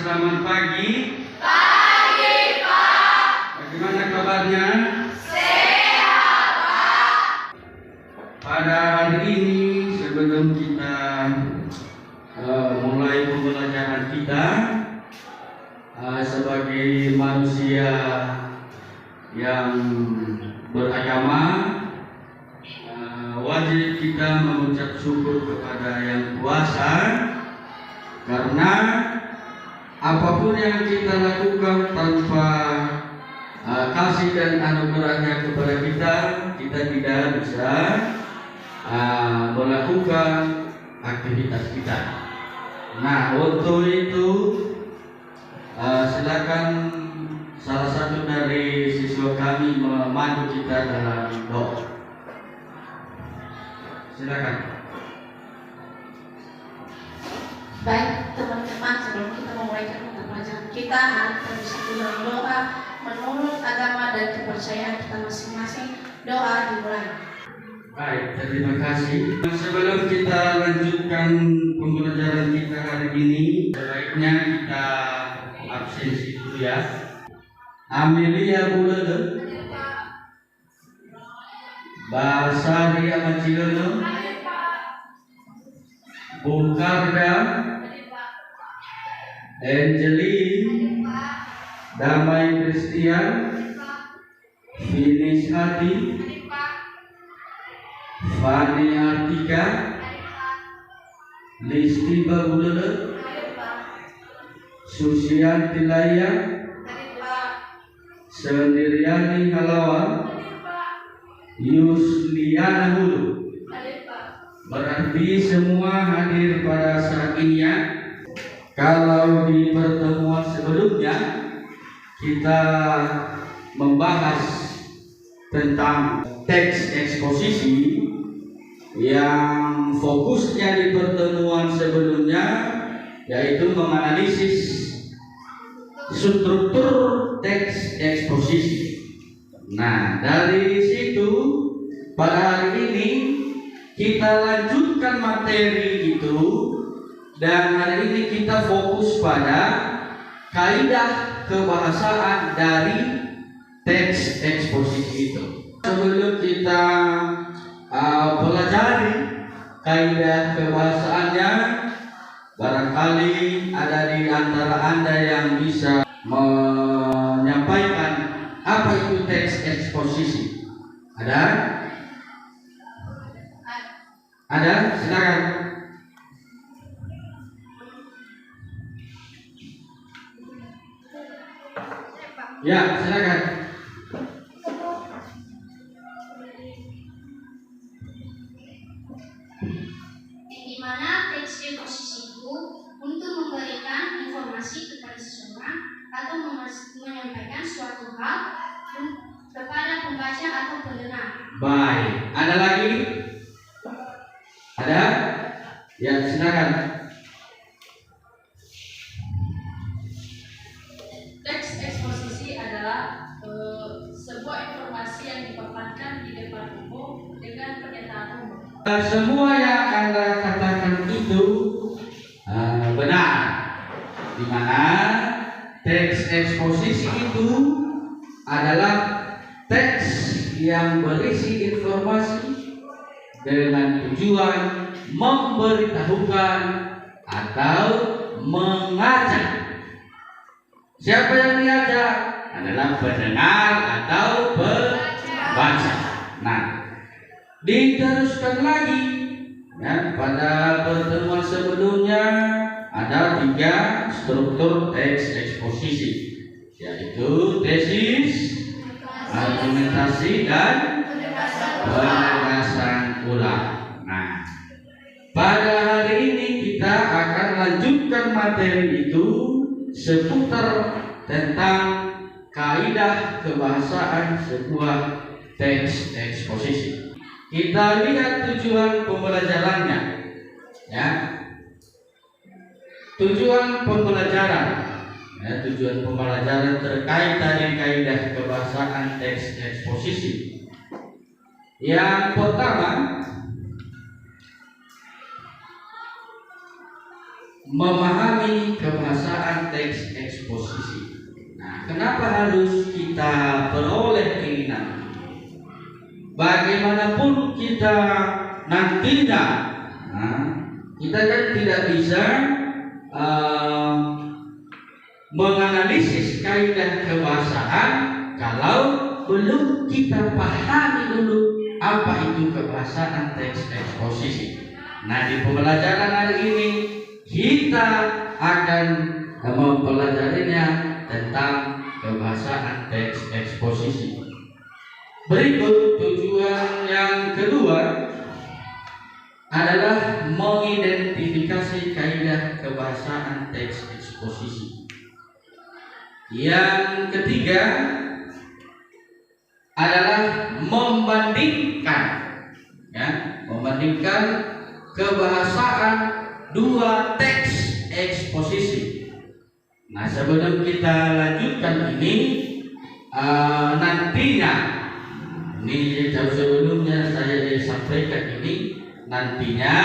selamat pagi. Pagi, Pak. Bagaimana kabarnya? Sehat, Pak. Pada hari ini sebelum kita mulai pembelajaran kita sebagai manusia yang beragama, wajib kita mengucap syukur kepada Yang Kuasa, karena apapun yang kita lakukan tanpa kasih dan anugerahnya kepada kita, kita tidak bisa melakukan aktivitas kita. Nah, untuk itu silakan salah satu dari siswa kami memandu kita dalam doa. Silakan. Baik teman-teman, sebelum kita memulai pembelajaran kita, mari kita bersatu dalam doa menurut agama dan kepercayaan kita masing-masing. Doa dimulai. Baik, terima kasih. Sebelum kita lanjutkan pembelajaran kita hari ini, sebaiknya kita absensi dulu ya. Amelia Bulele, Basari Amacilolo, Bukarda, Angeline, Damai Christian, Finish Hati, Fani Artika, Listi Bagulele, Susianti Laya, Sendiriani Halawa, Yusliana Hulu. Berarti semua hadir pada saat ini ya. Kalau di pertemuan sebelumnya kita membahas tentang teks eksposisi, yang fokusnya di pertemuan sebelumnya yaitu menganalisis struktur teks eksposisi. Nah, dari situ pada hari ini kita lanjutkan materi itu, dan hari ini kita fokus pada kaidah kebahasaan dari teks eksposisi itu. Sebelum kita pelajari kaidah kebahasaannya, barangkali ada di antara Anda yang bisa menyampaikan apa itu teks eksposisi. Ada? Ada? Silakan. Ya, silakan. Di mana teks eksposisi itu untuk memberikan informasi kepada seseorang atau menyampaikan suatu hal kepada pembaca atau pendengar. Baik, ada lagi? Ada? Ya, silakan. Teks eksposisi adalah sebuah informasi yang dipaparkan di depan umum dengan pernyataan umum. Semua yang Anda katakan itu benar, di mana teks eksposisi itu adalah teks yang berisi informasi dengan tujuan memberitahukan atau mengajak. Siapa yang diajak? Adalah pendengar atau pembaca. Nah, diteruskan lagi ya, pada pertemuan sebelumnya ada 3 struktur teks eksposisi, yaitu tesis, argumentasi, dan penegasan ulang. Nah, pada hari ini kita akan lanjutkan materi itu seputar tentang kaidah kebahasaan sebuah teks eksposisi. Kita lihat tujuan pembelajarannya ya. Tujuan pembelajaran terkait dari kaidah kebahasaan teks eksposisi. Yang pertama, memahami kebahasaan teks eksposisi. Nah, kenapa harus kita peroleh ini nanti? Bagaimanapun kita nantinya, kita kan tidak bisa menganalisis kaidah kebahasaan kalau belum kita pahami dulu apa itu kebahasaan teks eksposisi. Nah, di pembelajaran hari ini kita akan mempelajarinya tentang kebahasaan teks eksposisi. Berikut tujuan yang kedua adalah mengidentifikasi kaidah kebahasaan teks eksposisi. Yang ketiga adalah membandingkan kebahasaan dua teks eksposisi. Nah, sebelum kita lanjutkan ini, nantinya ini jauh sebelumnya saya sampaikan ini, nantinya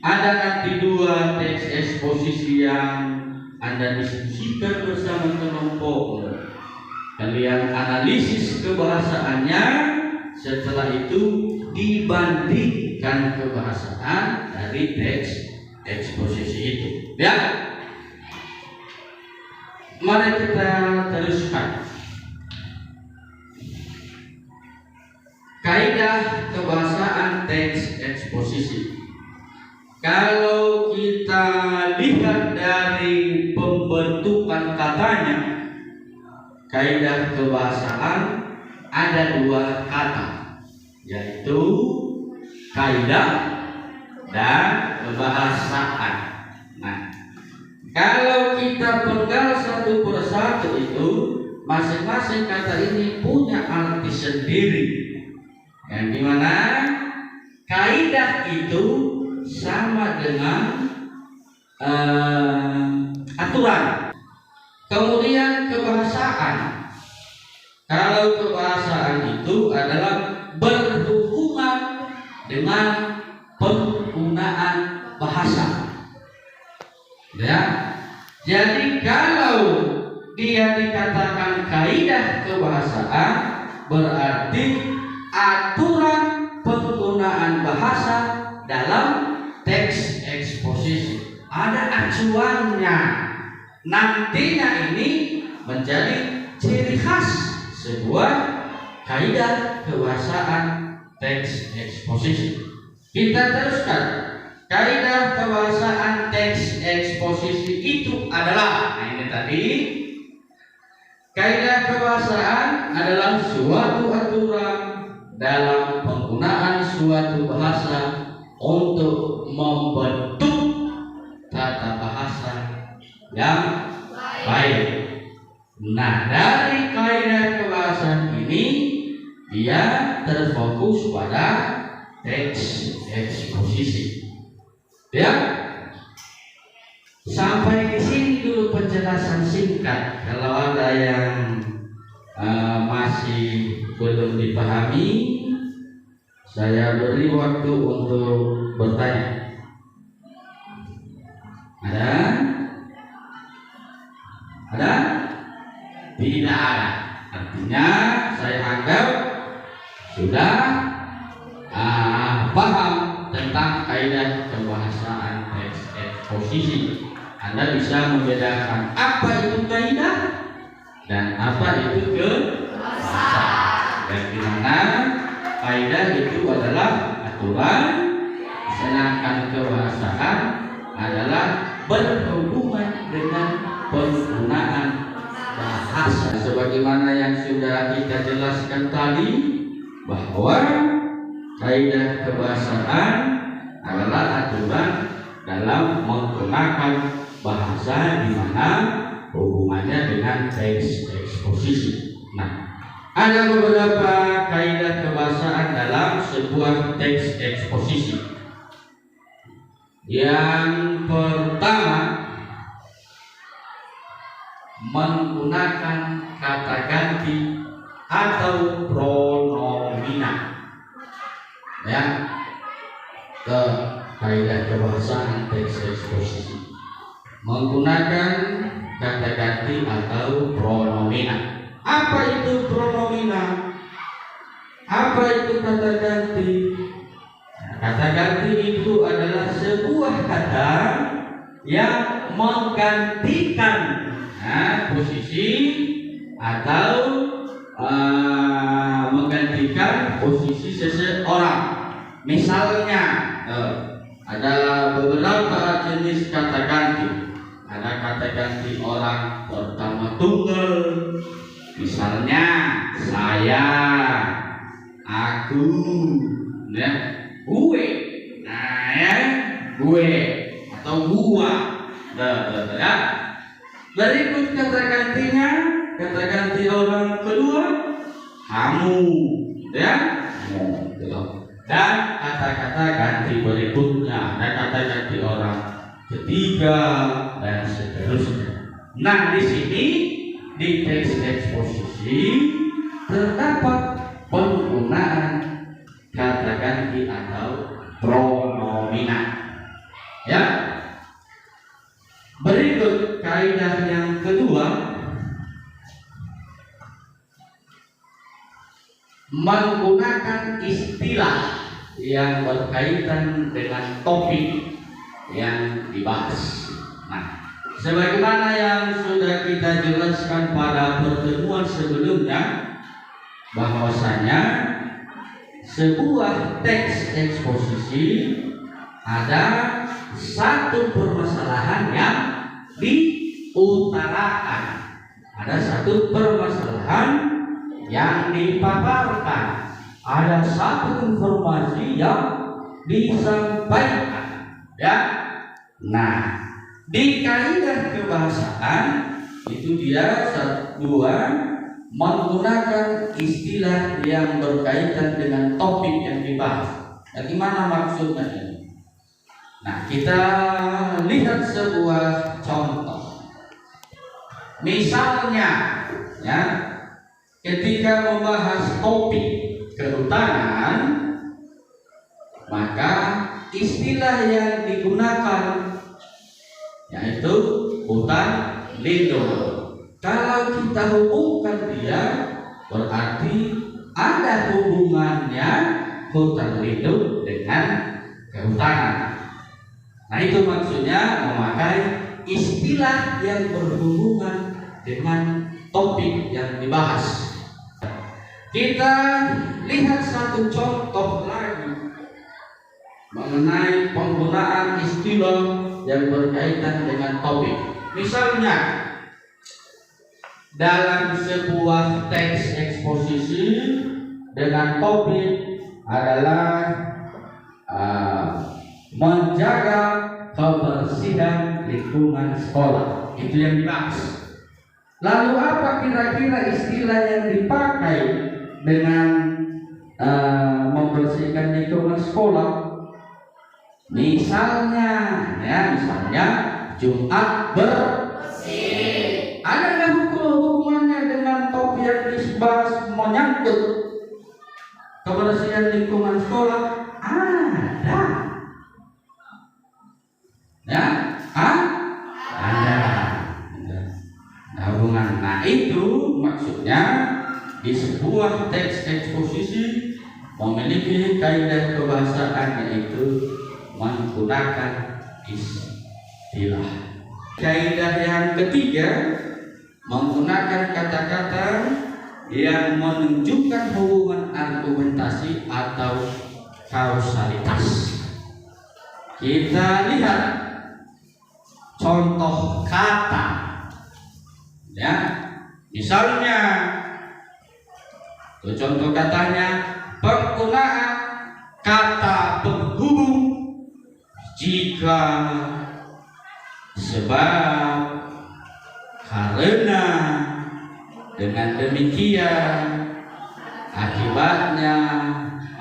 ada nanti dua teks eksposisi yang Anda diskusikan bersama kelompok. Kalian analisis kebahasaannya, setelah itu dibandingkan kebahasaan dari teks eksposisi itu. Ya, mari kita teruskan. Kaidah kebahasaan teks eksposisi. Kalau kita lihat dari pembentukan katanya, kaidah kebahasaan ada dua kata, yaitu kaidah dan kebahasaan. Nah, kalau kita penggal satu persatu itu, masing-masing kata ini punya arti sendiri, yang dimana kaidah itu sama dengan aturan. Kemudian kebahasaan, kalau kebahasaan itu adalah berhubungan dengan penggunaan bahasa. Ya, jadi kalau dia dikatakan kaidah kebahasaan, berarti aturan penggunaan bahasa dalam teks eksposisi. Ada acuannya. Nantinya ini menjadi ciri khas sebuah kaidah kebahasaan teks eksposisi. Kita teruskan. Kaidah kebahasaan teks eksposisi itu adalah, nah ini tadi, kaidah kebahasaan adalah suatu aturan dalam penggunaan suatu bahasa untuk membentuk tata bahasa yang baik. Nah, dari kaidah kebahasaan ini dia terfokus pada teks eksposisi. Ya, sampai di sini dulu penjelasan singkat. Kalau ada yang masih belum dipahami, saya beri waktu untuk bertanya. Ada? Ada? Tidak ada. Artinya saya anggap sudah paham tentang kaidah kebahasaan teks eksposisi. Anda bisa membedakan apa itu kaidah dan apa itu kebahasaan. Dan di mana kaidah itu adalah aturan, sedangkan kebahasaan adalah berhubungan dengan penggunaan bahasa. Sebagaimana yang sudah kita jelaskan tadi, bahwa kaidah kebahasaan adalah aturan dalam menggunakan bahasa di mana hubungannya dengan teks eksposisi. Nah, ada beberapa kaidah kebahasaan dalam sebuah teks eksposisi. Yang pertama, menggunakan kata ganti atau pronomina. Ya, ke kaidah menggunakan kata ganti atau pronomina. Apa itu pronomina? Apa itu kata ganti? Kata ganti itu adalah sebuah kata yang menggantikan posisi atau menggantikan posisi seseorang. Misalnya ada beberapa jenis kata ganti. Ada kata ganti orang pertama tunggal, misalnya saya, aku, ya, gue, gue atau gua, ya. Berikut kata gantinya, kata ganti orang kedua, kamu, ya, dan kata-kata ganti berikutnya, ada kata ganti orang ketiga dan seterusnya. Nah, di sini di teks eksposisi terdapat penggunaan kata ganti atau pronomina. Ya. Berikut kaidah yang kedua, menggunakan istilah yang berkaitan dengan topik yang dibahas. Nah, sebagaimana yang sudah kita jelaskan pada pertemuan sebelumnya, bahwasanya sebuah teks eksposisi ada satu permasalahan yang diutarakan, ada satu permasalahan yang dipaparkan, ada satu informasi yang disampaikan, ya. Nah, di kaidah kebahasaan itu dia dua, menggunakan istilah yang berkaitan dengan topik yang dibahas. Bagaimana maksudnya ini? Nah, kita lihat sebuah contoh. Misalnya, ya, ketika membahas topik kehutanan, maka istilah yang digunakan yaitu hutan lindung. Kalau kita hubungkan dia, berarti ada hubungannya hutan lindung dengan kehutanan. Nah, itu maksudnya memakai istilah yang berhubungan dengan topik yang dibahas. Kita lihat satu contoh lagi mengenai penggunaan istilah yang berkaitan dengan topik. Misalnya, dalam sebuah teks eksposisi dengan topik adalah menjaga kebersihan lingkungan sekolah, itu yang dibahas. Lalu apa kira-kira istilah yang dipakai dengan membersihkan lingkungan sekolah? Misalnya Jumat bersih. Adakah hubungannya dengan topik yang dibahas menyangkut kebersihan lingkungan sekolah? Ada. Ya, ada. Nah, hubungan. Nah, itu maksudnya di sebuah teks eksposisi memiliki kaidah kebahasaan, yaitu menggunakan istilah. Kaidah yang ketiga, menggunakan kata-kata yang menunjukkan hubungan argumentasi atau kausalitas. Kita lihat contoh kata, ya. Misalnya, contoh katanya, penggunaan kata penghubung jika, sebab, karena, dengan demikian, akibatnya,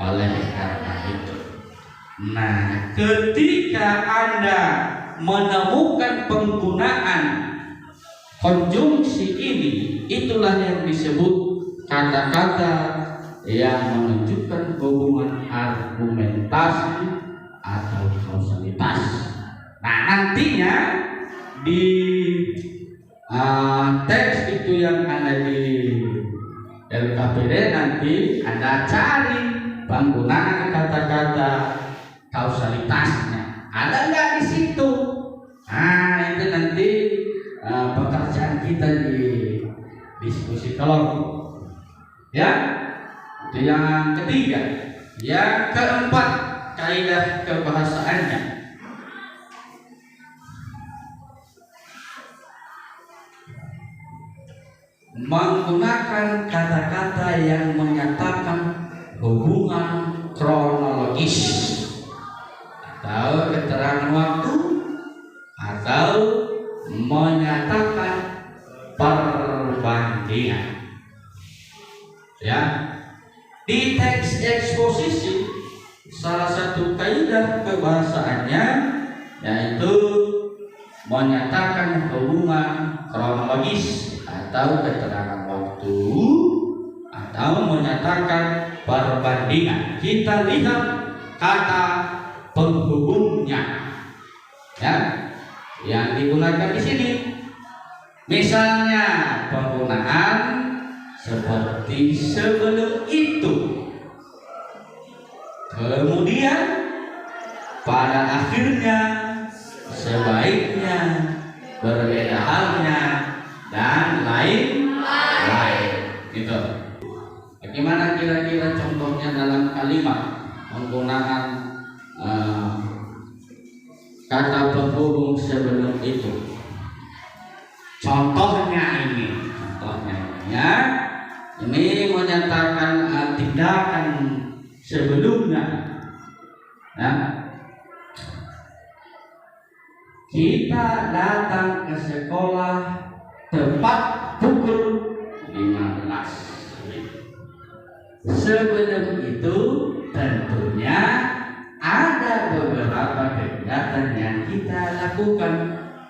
oleh karena itu. Nah, ketika Anda menemukan penggunaan konjungsi ini, itulah yang disebut kata-kata yang menunjukkan hubungan argumentasi atau kausalitas. Nah, nantinya di teks itu yang ada di LKPD nanti Anda cari penggunaan kata-kata kausalitasnya. Ada nggak di situ? Nah, itu nanti pekerjaan kita di diskusi kelompok. Ya, itu yang ketiga. Yang keempat, kaidah kebahasaannya. Menggunakan kata-kata yang menyatakan hubungan kronologis atau keterangan waktu atau menyatakan perbandingan. Ya, di teks eksposisi salah satu kaidah kebahasaannya yaitu menyatakan hubungan kronologis atau keterangan waktu atau menyatakan perbandingan. Kita lihat kata penghubungnya, ya, yang digunakan di sini. Misalnya penggunaan seperti sebelum itu, kemudian, pada akhirnya, sebaiknya, berbeda halnya, dan lain-lain. Gitu. Bagaimana kira-kira contohnya dalam kalimat penggunaan kata penghubung sebelum itu? Contohnya ini ya, ini menyatakan tindakan sebelumnya. Ya. Kita datang ke sekolah tepat pukul 15. Sebelum itu tentunya ada beberapa kegiatan yang kita lakukan.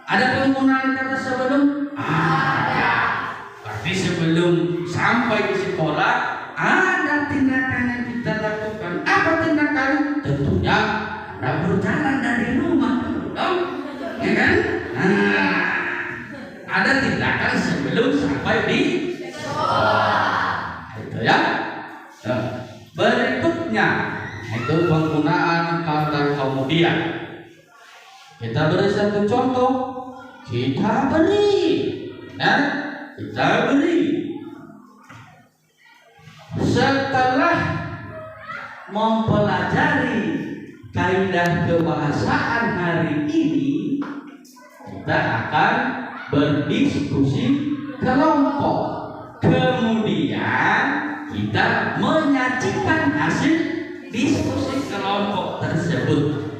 Ada penggunaan kata sebelum? Ada. Berarti sebelum sampai di sekolah ada tindakan yang kita lakukan. Apa tindakan? Tentunya Anda berjalan dari rumah dong, ya kan? Nah, ada tindakan sebelum sampai di sekolah. Itu ya. Berikutnya itu penggunaan kata kemudian. Kita beri satu contoh. Kita beri, ya, kita beri. Setelah mempelajari kaidah kebahasaan hari ini, kita akan berdiskusi kelompok. Kemudian kita menyajikan hasil diskusi kelompok tersebut.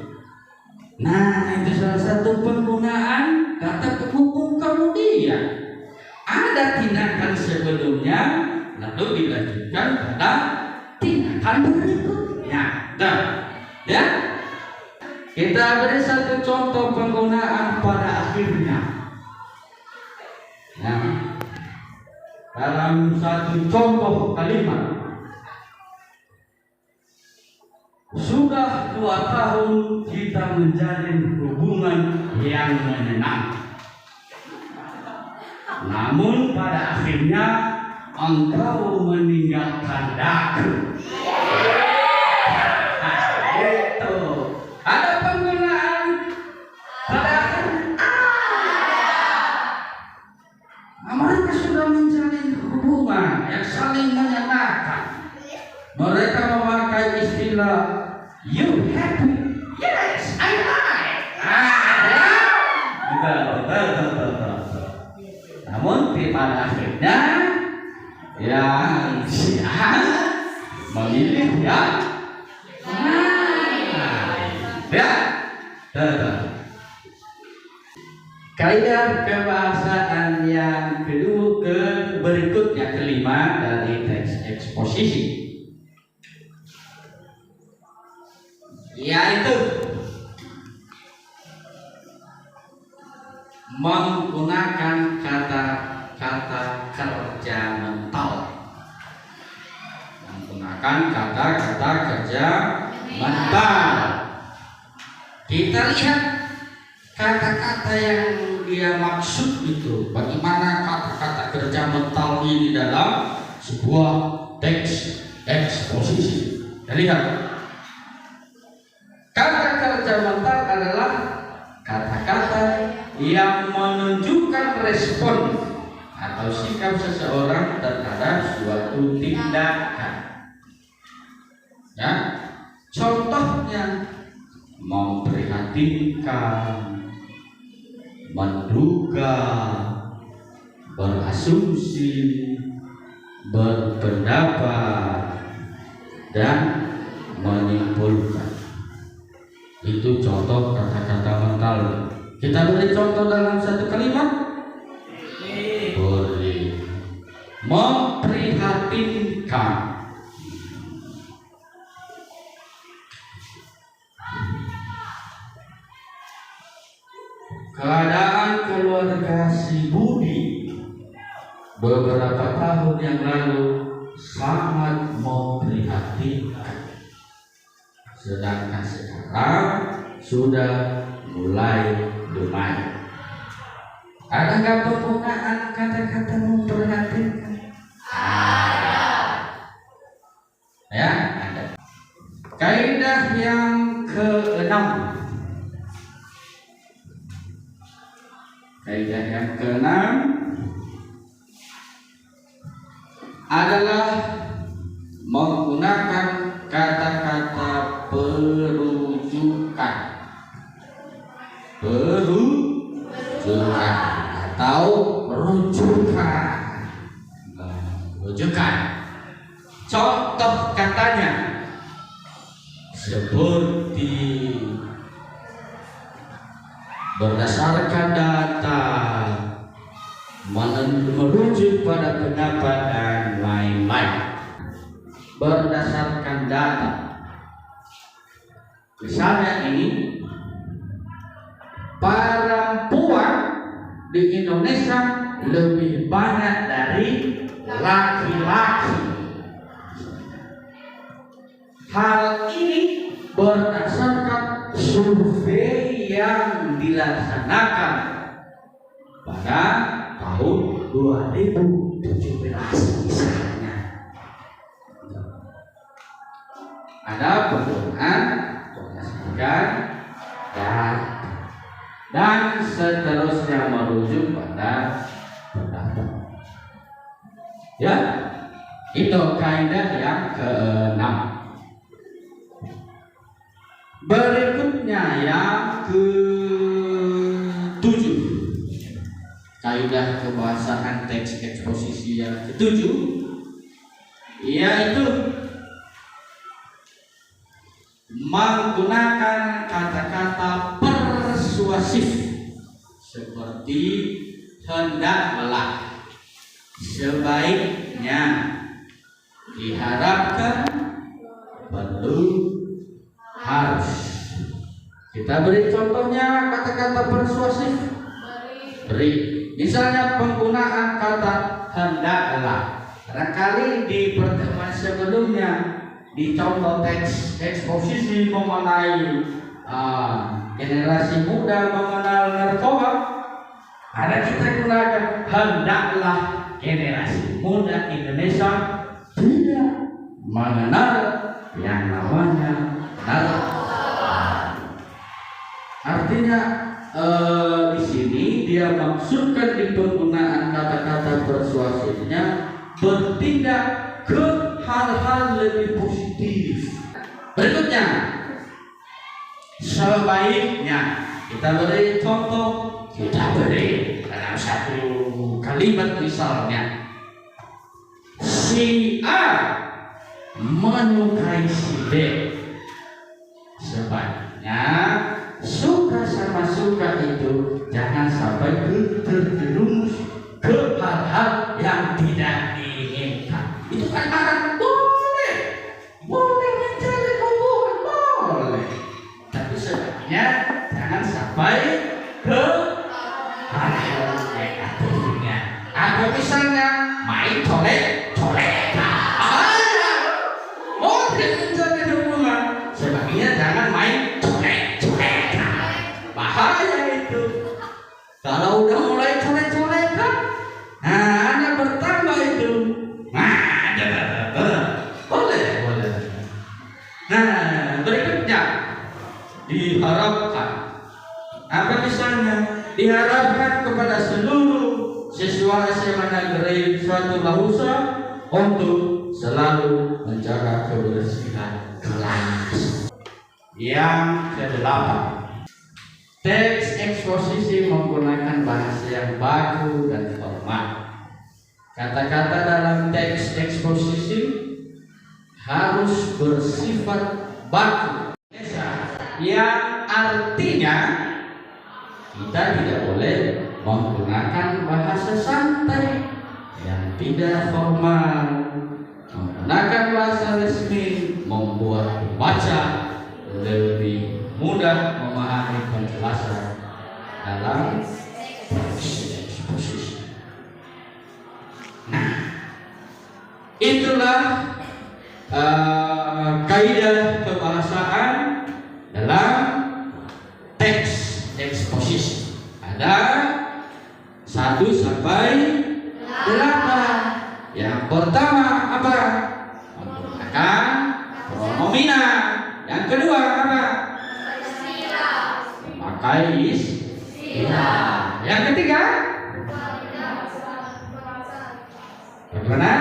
Nah, itu salah satu penggunaan kata penghubung kemudian. Ada tindakan sebelumnya, lalu dilanjutkan pada tindakan berikutnya. Nah, ya, kita beri satu contoh penggunaan pada akhirnya. Nah, dalam satu contoh kalimat, sudah 2 tahun kita menjalin hubungan yang menyenangkan. Namun pada akhirnya engkau meninggalkan daku. Nah, itu. Ada penggunaan pada akhirnya. Mereka sudah menjalin hubungan yang saling menyenangkan. Mereka memakai istilah "you happy?" "Yes, I like." Betul. Namun pada akhirnya yang si A memilih yang ya. Kaidah kebahasaan yang berikutnya, kelima dari teks eksposisi, yaitu menggunakan kata-kata kerja mental. Menggunakan kata-kata kerja mental. Kita lihat kata-kata yang dia maksud itu, bagaimana kata-kata kerja mental ini dalam sebuah teks eksposisi. Jadi lihat, kata kerja mental adalah kata-kata yang menunjukkan respon atau sikap seseorang terhadap suatu tindakan. Ya, contohnya memprihatinkan, menduga, berasumsi, berpendapat, dan menyimpulkan. Itu contoh kata-kata mental. Kita beri contoh dalam satu kalimat. Boleh. Memprihatinkan. Keadaan keluarga si Budi beberapa tahun yang lalu sangat memprihatinkan. Sedangkan sekarang sudah mulai lumayan. Adakah penggunaan kata-kata memprihatinkan? Ada. Ya, ada. Kaidah yang keenam. Kaidah yang keenam adalah menggunakan kata-kata perujukan. Perujukan atau rujukan. Rujukan. Contoh katanya seperti berdasarkan data, merujuk pada pendapat dan lain-lain. Berdasarkan data, misalnya ini, perempuan di Indonesia lebih banyak dari laki-laki. Hal ini berdasarkan survei yang dilaksanakan pada tahun 2017 misalnya. Ada penggunaan berdasarkan dan seterusnya merujuk pada pendapat. Ya, itu kaidah yang keenam. Berikutnya yang ke-7, kaidah kebahasaan teks eksposisi yang ke-7, yaitu menggunakan kata-kata persuasif seperti hendaklah, sebaiknya, diharapkan, perlu, harus. Kita beri contohnya kata-kata persuasif. Beri. Misalnya penggunaan kata hendaklah. Barangkali di pertemuan sebelumnya di contoh teks eksposisi mengenai generasi muda mengenal narkoba, ada kita gunakan hendaklah generasi muda Indonesia tidak mengenal yang namanya narkoba. Artinya di sini dia maksudkan di penggunaan kata-kata persuasifnya bertindak ke hal-hal lebih positif. Berikutnya, sebaiknya, kita beri contoh, kita beri dalam satu kalimat misalnya, si A menyukai si B. Sebaiknya suka sama suka itu jangan sampai terjerumus ke hal-hal yang tidak diinginkan. Itu kan akan boleh mencari hubungan, boleh. Tapi sebaiknya jangan sampai ke hal-hal negatifnya. Atau misalnya main colek-colekan. Boleh mencari hubungan. Sebaiknya jangan main colek-colekan. Bahaya itu. Kalau udah mulai coret-coret kan, nah Anda bertambah itu. Nah, boleh. Nah, berikutnya diharapkan apa misalnya? Diharapkan kepada seluruh siswa SMA Negeri 1 Lahusa untuk selalu menjaga kebersihan kelas. Yang kedelapan, teks eksposisi menggunakan bahasa yang baku dan formal. Kata-kata dalam teks eksposisi harus bersifat baku, yang artinya kita tidak boleh menggunakan bahasa santai yang tidak formal. Menggunakan bahasa resmi membuat pembaca lebih mudah memahami penjelasan dalam eksposisi. Nah, itulah kaidah kebahasaan dalam teks eksposisi. Ada 1 sampai 8. Yang pertama apa? Menggunakan pronomina. Yang kedua apa? Memakai istilah. Yang ketiga? Bagaimana?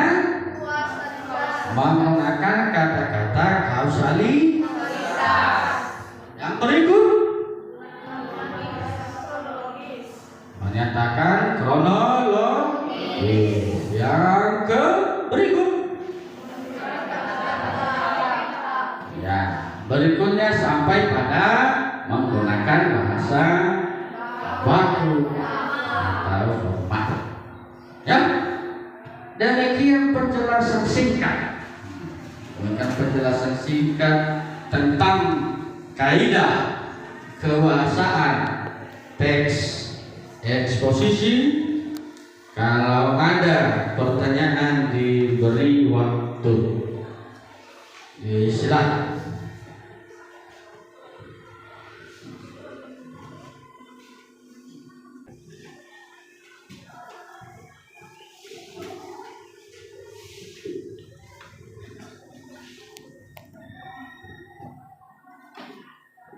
Menggunakan kata-kata kausalitas. Yang berikut? Menyatakan kronologi. Yang berikut? Ya, berikutnya sampai pada menggunakan bahasa baku atau formal. Ya, demikian penjelasan singkat. Penjelasan singkat tentang kaidah kebahasaan teks eksposisi. Kalau ada pertanyaan diberi waktu. Silakan.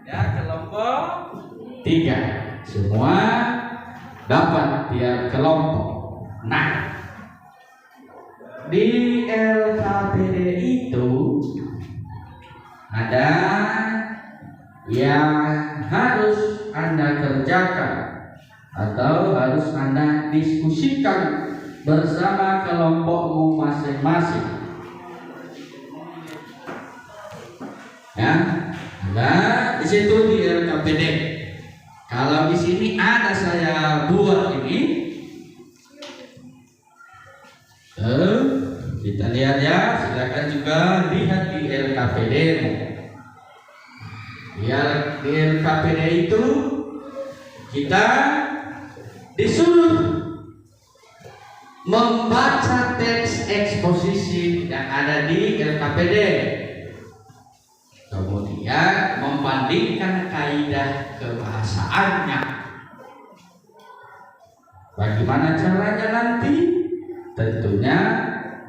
Ya, kelompok 3 semua dapat tiap kelompok. Nah, di LKPD itu ada yang harus Anda kerjakan atau harus Anda diskusikan bersama kelompokmu masing-masing. Ya, ada di situ di LKPD. Kalau di sini ada saya buat ini. Kita lihat ya, silakan juga lihat di LKPD. Di LKPD itu kita disuruh membaca teks eksposisi yang ada di LKPD. Kemudian membandingkan kaidah kebahasaannya. Bagaimana caranya nanti? Tentunya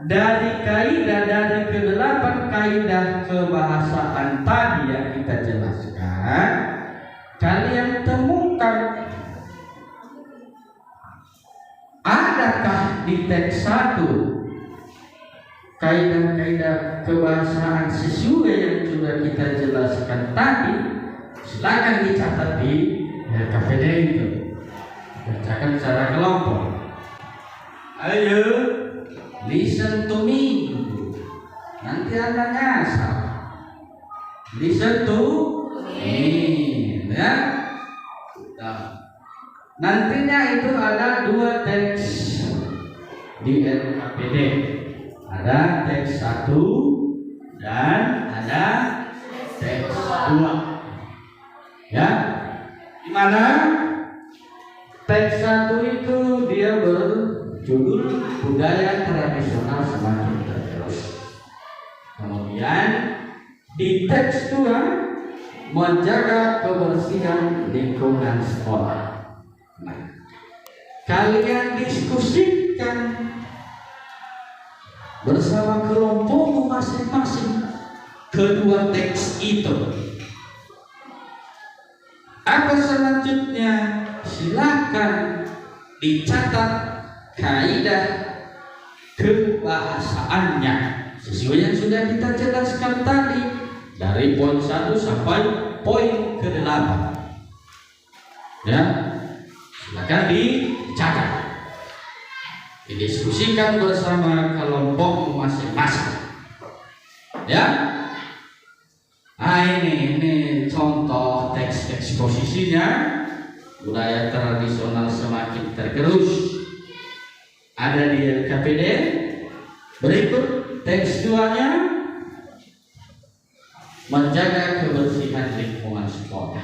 dari ke-8 kaidah kebahasaan tadi yang kita jelaskan, kalian temukan adakah di teks 1 kaidah-kaidah kebahasaan sesuai yang sudah kita jelaskan tadi. Silakan dicatat di LKPD itu, kerjakan secara kelompok. Ayo, listen to me. Nanti Anda ngasal. Listen to me, ya. Nantinya itu ada 2 teks di LKPD. Ada teks 1 dan ada teks 2. Ya, di mana teks 1 itu dia berjudul budaya tradisional semakin tergerus. Kemudian di teks 2 menjaga kebersihan lingkungan sekolah. Nah, kalian diskusikan bersama kelompokmu masing-masing kedua teks itu. Apa selanjutnya? Silakan dicatat kaidah kebahasaannya sesuai yang sudah kita jelaskan tadi dari poin 1 sampai poin ke-8. Ya, silakan dicatat, didiskusikan bersama kelompok masing-masing. Ya, nah ini contoh teks eksposisinya. Budaya tradisional semakin tergerus, ada di LKPD. Berikut teks 2-nya, menjaga kebersihan lingkungan sekolah.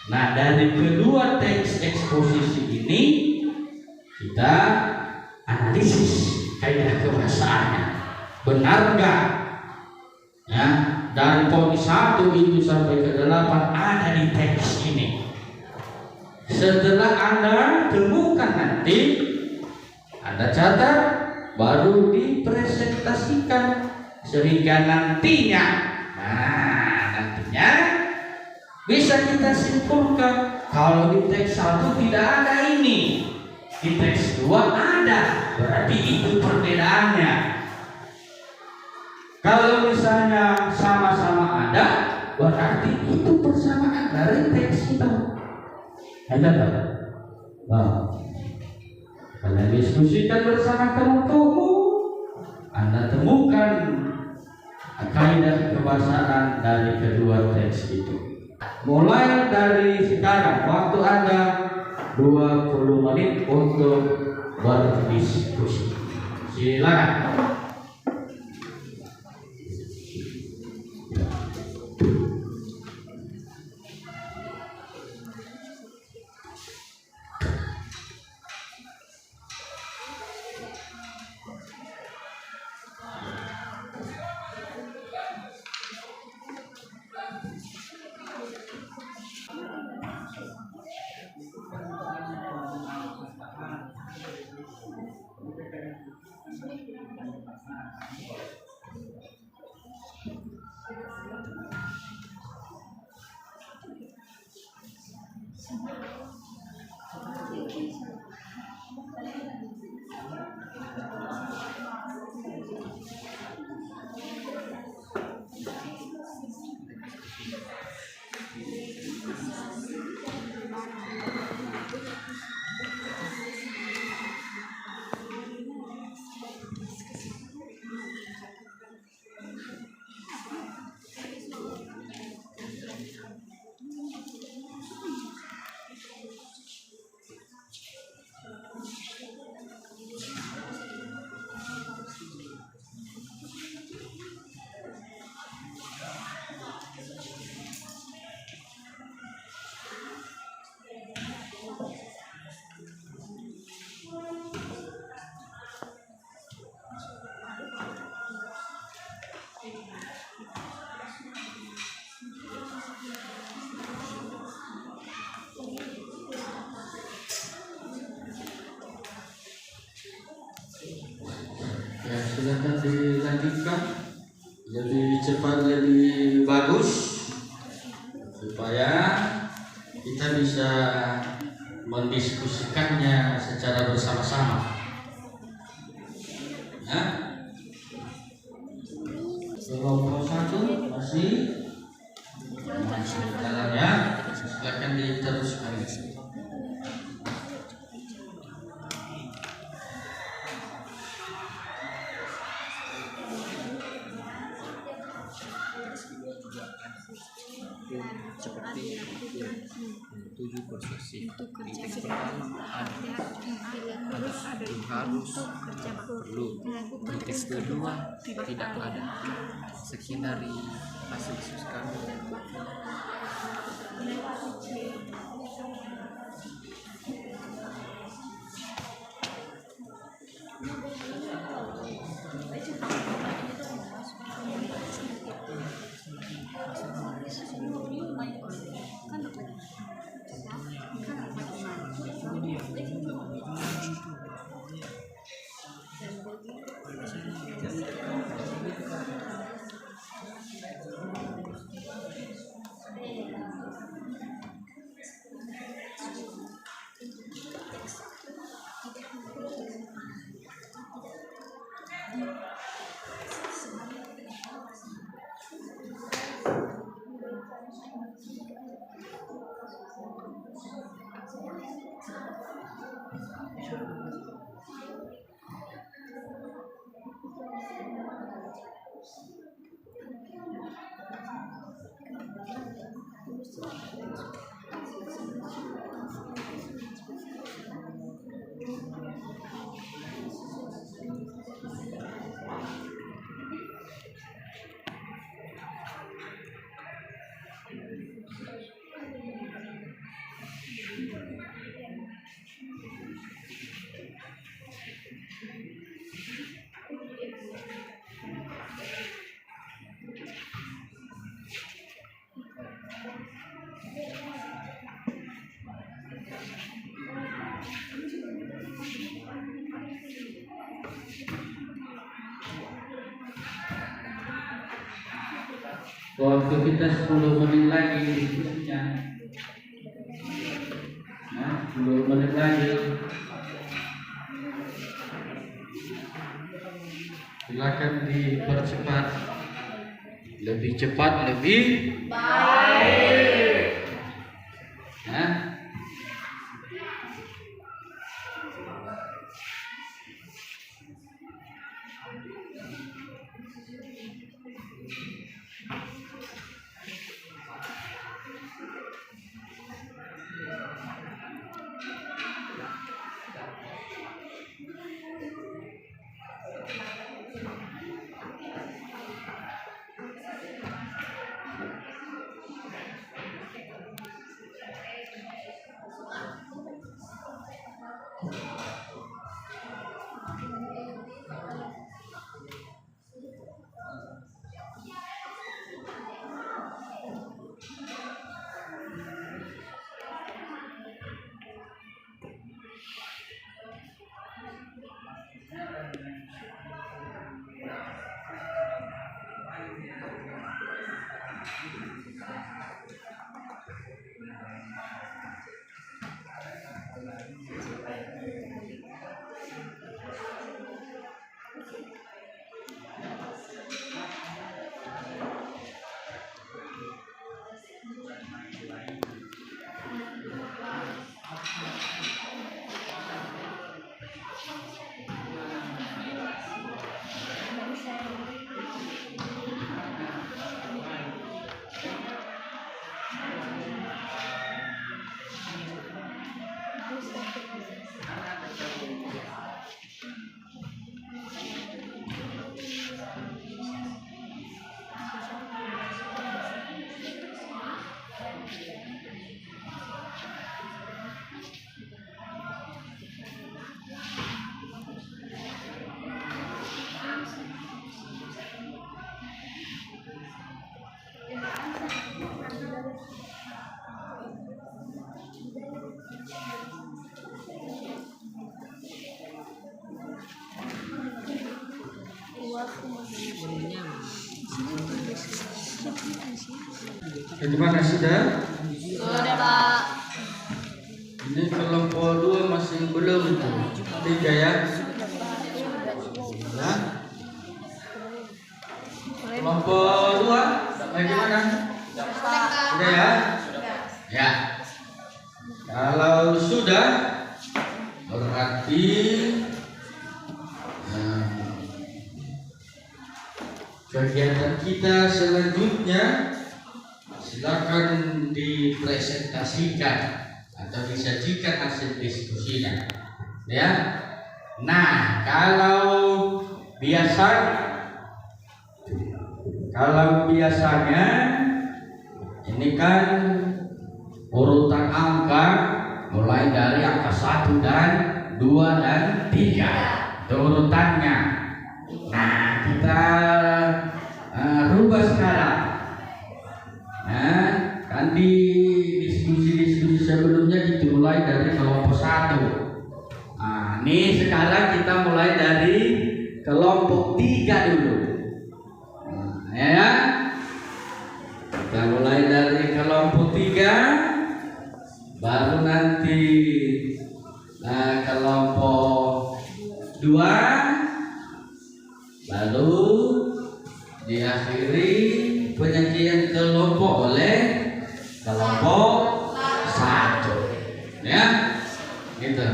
Nah, dari kedua teks eksposisi ini kita analisis kaidah kebahasaannya, benar enggak? Ya, dari poin 1 itu sampai ke 8 ada di teks ini. Setelah Anda temukan nanti, Anda catat, baru dipresentasikan sehingga nantinya bisa kita simpulkan kalau di teks 1 tidak ada ini, di teks 2 ada, berarti itu perbedaannya. Kalau misalnya sama-sama ada, berarti itu persamaan dari teks itu. Ada tak? Nah, kalian diskusikan bersama kelompokmu, Anda temukan kaidah kebahasaan dari kedua teks itu. Mulai dari sekarang, waktu Anda 20 menit untuk berdiskusi. Silakan. Ya, silakan dilanjutkan, lebih cepat, lebih bagus, supaya kita bisa mendiskusikannya secara bersama-sama. Ya, kelompok 1 masih jalannya, silakan diteruskan. Seperti 7 posisi yang pertama harus perlu, teks kedua tidak ada. Sekian dari hasil diskusi kami. Waktu kita 10 menit lagi diskusinya. Nah, 10 menit lagi. Silakan dipercepat. Lebih cepat lebih baik. Nah. Bagaimana sudah? Sudah, Pak. Ini kelompok 2 masih belum itu. 3 ya. Ya. Kelompok 2 bagaimana? Sudah ya? Ya. Kalau sudah berarti kegiatan kita selanjutnya silakan dipresentasikan atau disajikan hasil diskusinya, ya. Nah, kalau biasanya ini kan urutan angka mulai dari angka 1 dan 2 dan 3 itu urutannya. Nah, kita rubah sekarang. Nah, kan di diskusi sebelumnya dimulai dari kelompok 1. Nah, ini sekarang kita mulai dari kelompok 3 dulu. Nah, ya. Kita mulai dari kelompok 3, baru nanti kelompok 2, lalu diakhiri penyajian kelompok oleh kelompok 1, ya, gitu.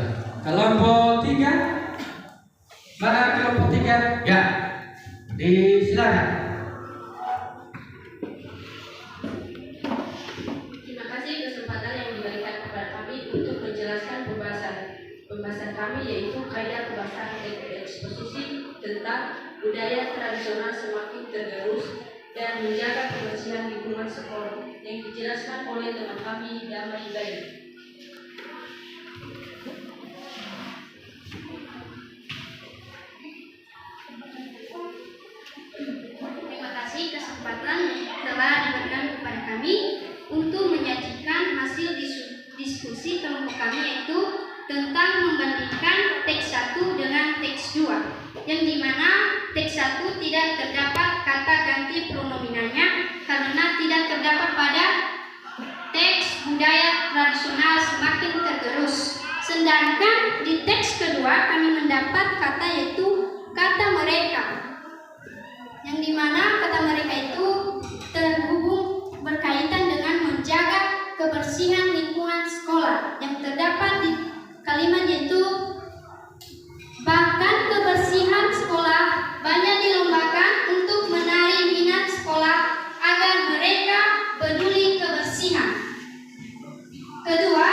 Kelompok 3. Mana kelompok 3? Ya. Silakan. Terima kasih kesempatan yang diberikan kepada kami untuk menjelaskan pembahasan kami, yaitu kaidah pembahasan eksposisi tentang budaya tradisional semakin tergerus dan menjaga kebersihan lingkungan sekolah yang dijelaskan oleh teman kami Damai Bayu. Terima kasih kesempatan yang telah diberikan kepada kami untuk menyajikan hasil diskusi kelompok kami, yaitu tentang membandingkan teks 1 dengan teks 2, yang dimana teks 1 tidak terdapat kata ganti pronominalnya karena tidak terdapat pada teks budaya tradisional semakin tergerus. Sedangkan di teks kedua kami mendapat kata, yaitu kata mereka, yang dimana kata mereka itu terhubung berkaitan dengan menjaga kebersihan lingkungan sekolah yang terdapat di kalimat, yaitu bahkan kebersihan sekolah banyak dilombakan untuk menarik minat sekolah agar mereka peduli kebersihan. Kedua,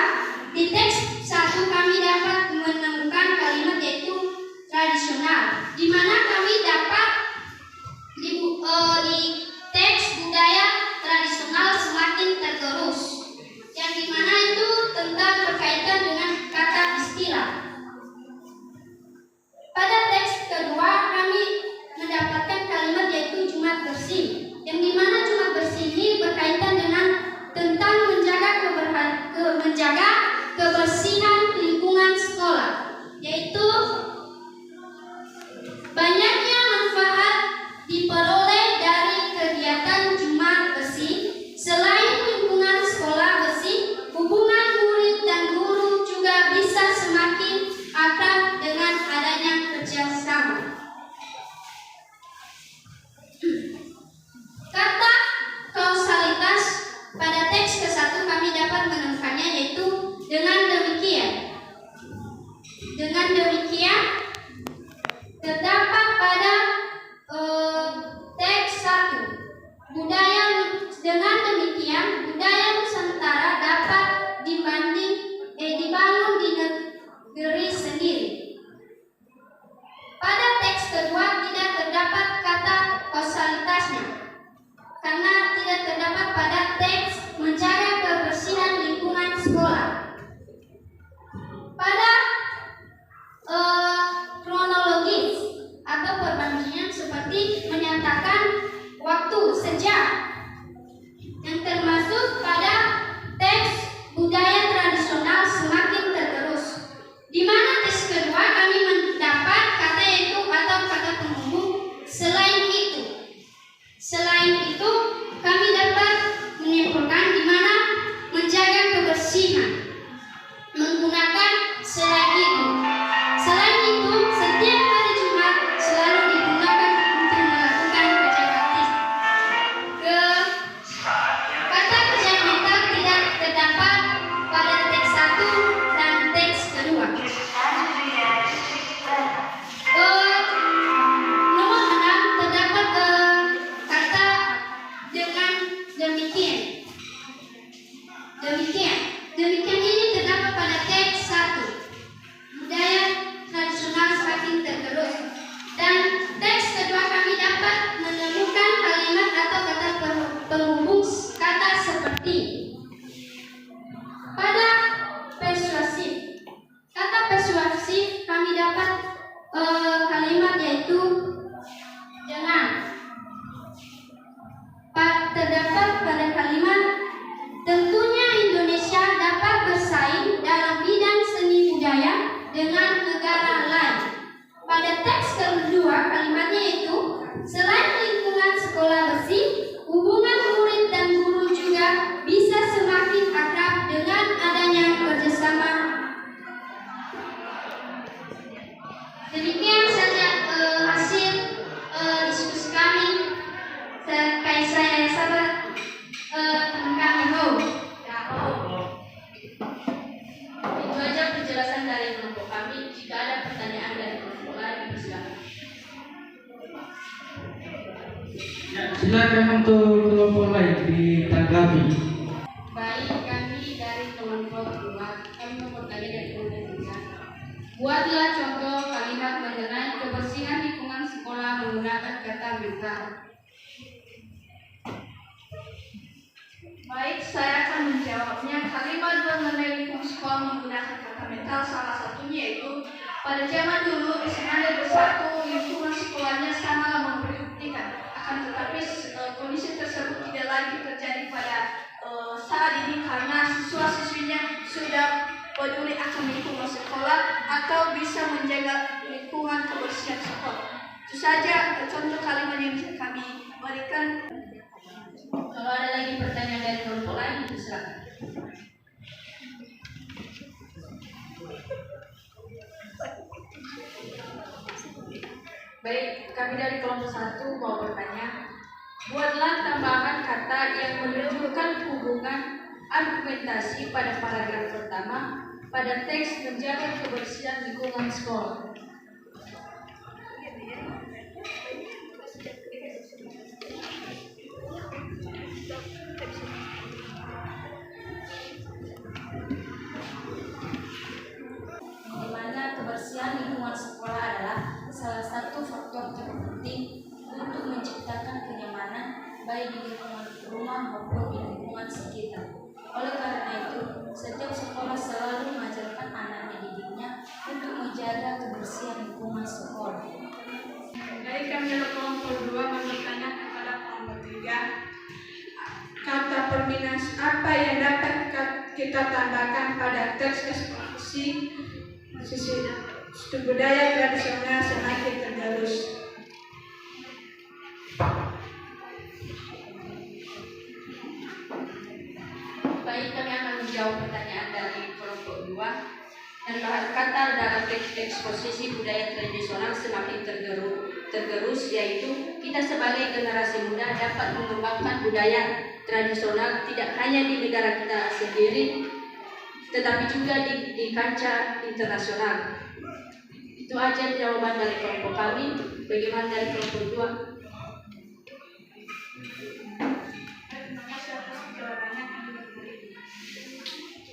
di teks 1 kami dapat menemukan kalimat, yaitu tradisional, di mana kami dapat di teks budaya tradisional semakin tergerus, yang dimana itu tentang berkaitan dengan kata istilah. Pada teks kedua kami mendapatkan kalimat, yaitu Jumat bersih, yang dimana Jumat bersih ini berkaitan dengan tentang menjaga kebersihan lingkungan sekolah, yaitu banyaknya manfaat diperoleh dari kegiatan Jumat bersih. Selain lingkungan sekolah bersih, hubungan murid dan guru juga bisa semakin akrab dengan adanya kerjasama. Kata kausalitas pada teks ke-1 kami dapat menemukannya, yaitu dengan demikian. Dengan demikian terdapat pada teks 1 budaya. Dengan demikian budaya Nusantara dapat dibangun di negeri sendiri. Pada teks kedua tidak terdapat kata kausalitasnya karena tidak terdapat pada teks menjaga kebersihan lingkungan sekolah. Pada kronologis atau perbandingan seperti menyatakan waktu sejak, yang termasuk pada teks budaya tradisional semakin tergerus, di mana teks kedua kami mendapat kata, yaitu atau kata penghubung selain itu kami dapat menyimpulkan di mana menjaga kebersihan menggunakan selain itu. Selain itu, setiap hari Jumat selalu digunakan untuk melakukan kerja bakti. Kata kerja mental tidak terdapat pada teks 1 dan teks kedua. Nomor 6 terdapat kata dengan demikian. Demikian ini terdapat pada teks 1 budaya tradisional semakin tergerus, dan teks kedua kami dapat menemukan kalimat atau kata penghubung kata seperti pada persuasif. Kata persuasif kami dapat kalimat, yaitu dengan. Terdapat pada kalimat tentunya Indonesia dapat bersaing dalam bidang seni budaya dengan negara lain. Pada teks kedua kalimatnya, yaitu selain lingkungan sekolah bersih, hubungan murid dan guru juga bisa semakin akrab dengan adanya kerjasama. Demikian saja hasil diskusi kami. Terkait saya sahabat teman kami Itu aja penjelasan dari kelompok kami. Silakan untuk kelompok lain ditanggapi. Baik, kami dari kelompok 2, kami mempertanya dari kelompok 3. Buatlah contoh kalimat mengenai kebersihan lingkungan sekolah menggunakan kata mental. Baik, saya akan menjawabnya. Kalimat mengenai lingkungan sekolah menggunakan kata mental salah satunya yaitu pada zaman dulu SMA Negeri 1 lingkungan sekolahnya sangatlah memprihatinkan. Akan tetapi kondisi tersebut tidak lagi terjadi pada saat ini karena siswa-siswinya sudah peduli akan lingkungan sekolah atau bisa menjaga lingkungan kebersihan sekolah. Itu saja contoh kalimat yang bisa kami berikan. Kalau ada lagi pertanyaan dari kelompok lain, silakan. Baik, kami dari kelompok 1 mau bertanya. Buatlah tambahan kata yang menunjukkan hubungan argumentasi pada paragraf pertama pada teks menjaga kebersihan lingkungan sekolah. Di mana kebersihan lingkungan sekolah adalah salah satu faktor terpenting untuk menciptakan kenyamanan baik di lingkungan rumah maupun di lingkungan sekitar. Oleh karena itu, setiap sekolah selalu mengajarkan anak didiknya untuk menjaga kebersihan lingkungan sekolah. Dari kami dari kelompok 2 bertanya kepada kelompok 3, kata perminas apa yang dapat kita tambahkan pada teks ekspresi budaya tradisional semakin tergerus. Baik, kami akan menjawab pertanyaan dari kelompok 2. Dan bahan kata dalam teks eksposisi budaya tradisional semakin tergerus, yaitu kita sebagai generasi muda dapat mengembangkan budaya tradisional tidak hanya di negara kita sendiri, tetapi juga di kancah internasional. Itu aja jawaban dari kelompok kami. Bagaimana dari kelompok 2?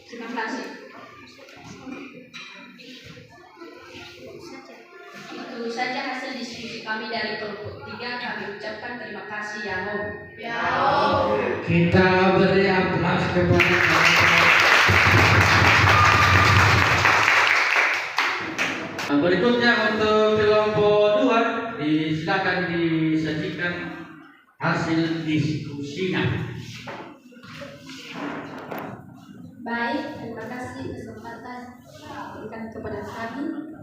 Terima kasih. Itu saja hasil diskusi kami dari kelompok 3. Kami ucapkan terima kasih ya Om. Kita beri aplaus kepada berikutnya untuk kelompok 2 silakan disajikan hasil diskusinya. Baik, terima kasih kesempatan diberikan kepada kami.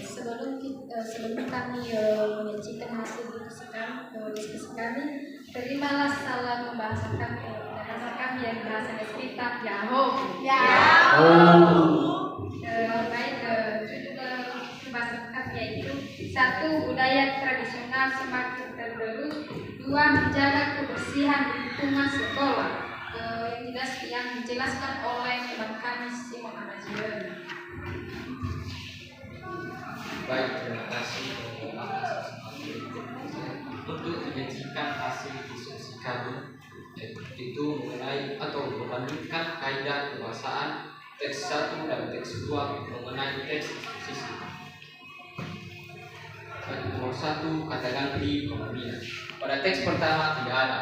Sebelum kami menyajikan hasil diskusi kami, terimalah salam membahasakan bahasa kami yang bahasa kita Yahoo. Baik, bahasa kami yaitu 1. Budaya tradisional semakin tergerus. 2. Menjaga kebersihan lingkungan sekolah. Yang dijelaskan oleh teman kami Simon Amazion. Baik, terima kasih untuk menyajikan hasil diskusi kami, itu mengenai atau membandingkan kaidah kebahasaan teks 1 dan teks 2 mengenai teks eksposisi. Nomor 1, kata ganti pemilihan. Pada teks pertama tidak ada,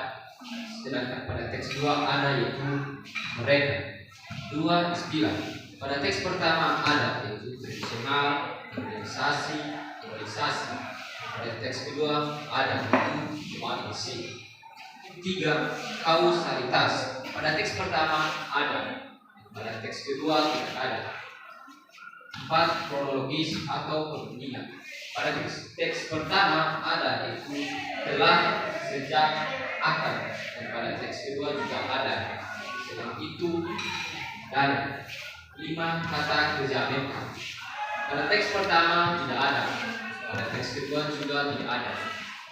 sedangkan pada teks 2 ada, yaitu mereka. 2. Istilah. Pada teks pertama ada, yaitu tradisional, organisasi. Pada teks kedua ada, yaitu koalisi. 3. Kausalitas. Pada teks pertama ada, pada teks kedua tidak ada. 4. Kronologis atau kepentingan. Pada teks pertama ada, yaitu telah, sejak, akan. Dan pada teks kedua juga ada, selain itu, dan. 5. Kata kerja mental. Pada teks pertama tidak ada, pada teks kedua juga tidak ada.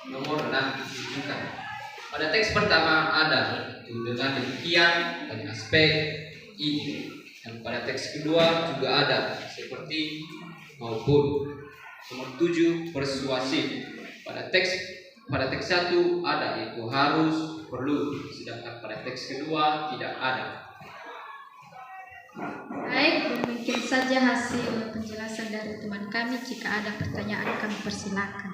Nomor 6. Ditujukan. Pada teks pertama ada, itu dengan demikian dan aspek ini. Dan pada teks kedua juga ada, seperti maupun. Nomor 7. Persuasif. Pada teks Pada teks 1 ada, yaitu harus, perlu, sedangkan pada teks kedua tidak ada. Baik, demikian saja hasil penjelasan dari teman kami. Jika ada pertanyaan kami persilakan.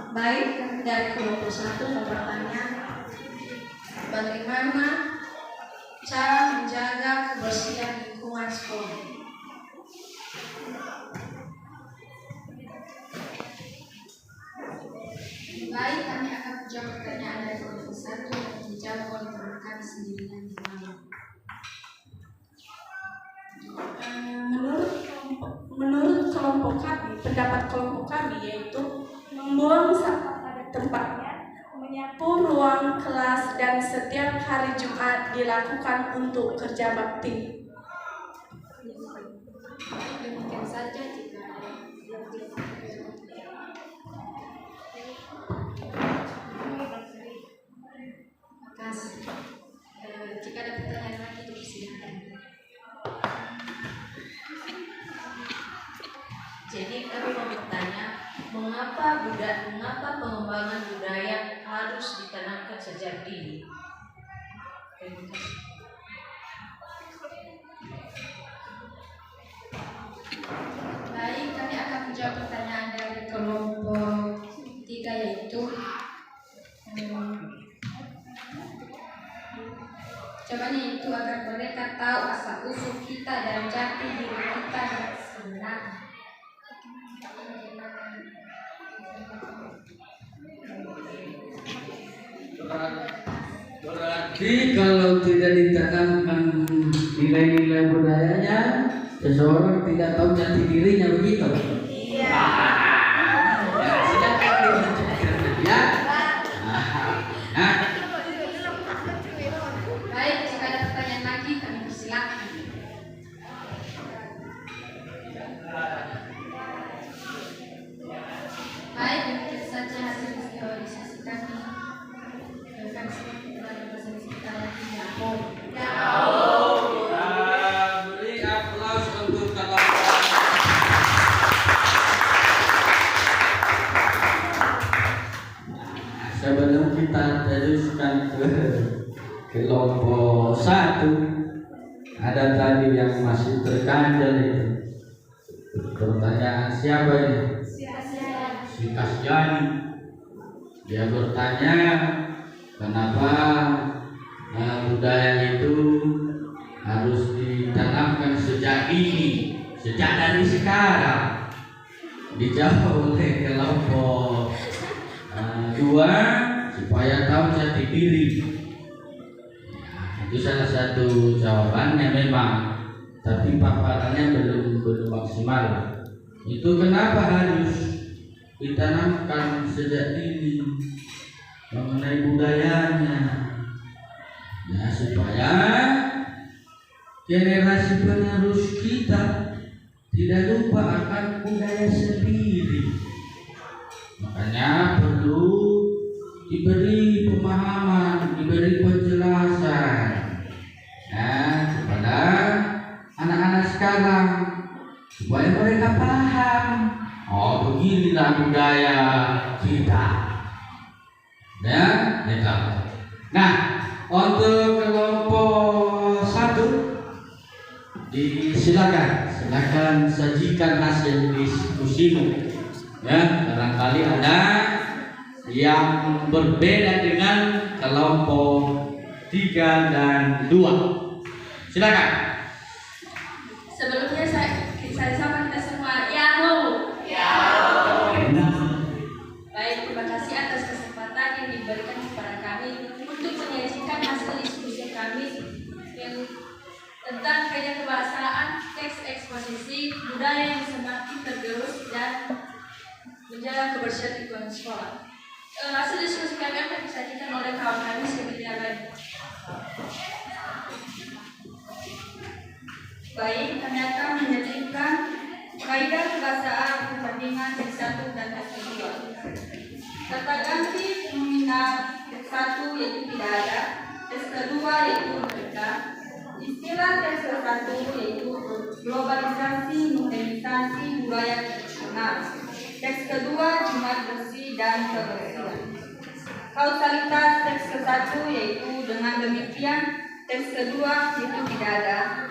Baik, kami dari kelompok 1 mau bertanya, bagaimana cara menjaga kebersihan lingkungan sekolah? Baik, kami akan menjawab pertanyaan dari kelompok 1 yang dijawab oleh teman kami sendiri yang bernama. Menurut kelompok kami, pendapat kelompok kami yaitu membuang sampah pada tempatnya, menyapu ruang kelas, dan setiap hari Jumat dilakukan untuk kerja bakti. Demikian saja jika ada terima kasih. Jika ada pertanyaan lagi dipersilakan. Jadi kami mau bertanya, mengapa pengembangan budaya harus ditanamkan sejak dini? Terima kasih. Baik, kami akan menjawab pertanyaan dari kelompok 3 yaitu jawabannya itu agar mereka tahu asal usul kita dan jati diri kita yang sebenarnya. Berarti kalau tidak ditanamkan nilai-nilai budayanya, seseorang tidak tahu jati dirinya, begitu? Iya. Ya, silakan dilanjutkan ya. Nah, Baik, jika ada pertanyaan lagi kami persilakan. Baik, demikian saja hasil visualisasi kami. Kami semua kembali bersama kita lagi ya. beri aplaus untuk kelompok. Sebelum kita teruskan ke kelompok 1, ada tadi yang masih terganjal itu. Pertanyaan siapa ini? Si Kasjani. Dia bertanya, kenapa budaya itu harus ditanamkan sejak dini, sejak dari sekarang? Dijawab oleh kelompok 2 supaya tahu jati diri. Itu salah satu jawabannya memang, tapi paparannya belum maksimal. Itu kenapa harus ditanamkan sejak dini mengenai budayanya? Ya, supaya generasi penerus kita tidak lupa akan budaya sendiri. Makanya perlu diberi pemahaman, diberi penjelasan kepada anak-anak sekarang supaya mereka paham. Oh, beginilah budaya kita. Ya, gitu. Nah, untuk kelompok 1 silakan sajikan hasil diskusimu. Ya, barangkali ada yang berbeda dengan kelompok 3 dan 2. Silakan. Sebelumnya saya sapa kita semua. Yahoo. Baik, terima kasih atas kesempatan yang diberikan kepada kami untuk menyajikan hasil diskusi kami yang tentang gaya kebahasaan, teks eksposisi, budaya yang semakin tergerus dan menjaga kebersihan lingkungan sekolah. Hasil diskusi kami akan disajikan oleh kawan kami seperti yang lain. Baik, kami akan menyajikan kaidah kebahasaan perbandingan teks 1 dan teks 2. Kata ganti nominal teks 1 yaitu tidak ada, teks kedua yaitu mereka. Istilah teks 1 yaitu globalisasi modernisasi budaya tradisional. Teks kedua, Jumat bersih dan kebersihan. Kausalitas teks ke-1 yaitu dengan demikian, teks kedua itu tidak ada.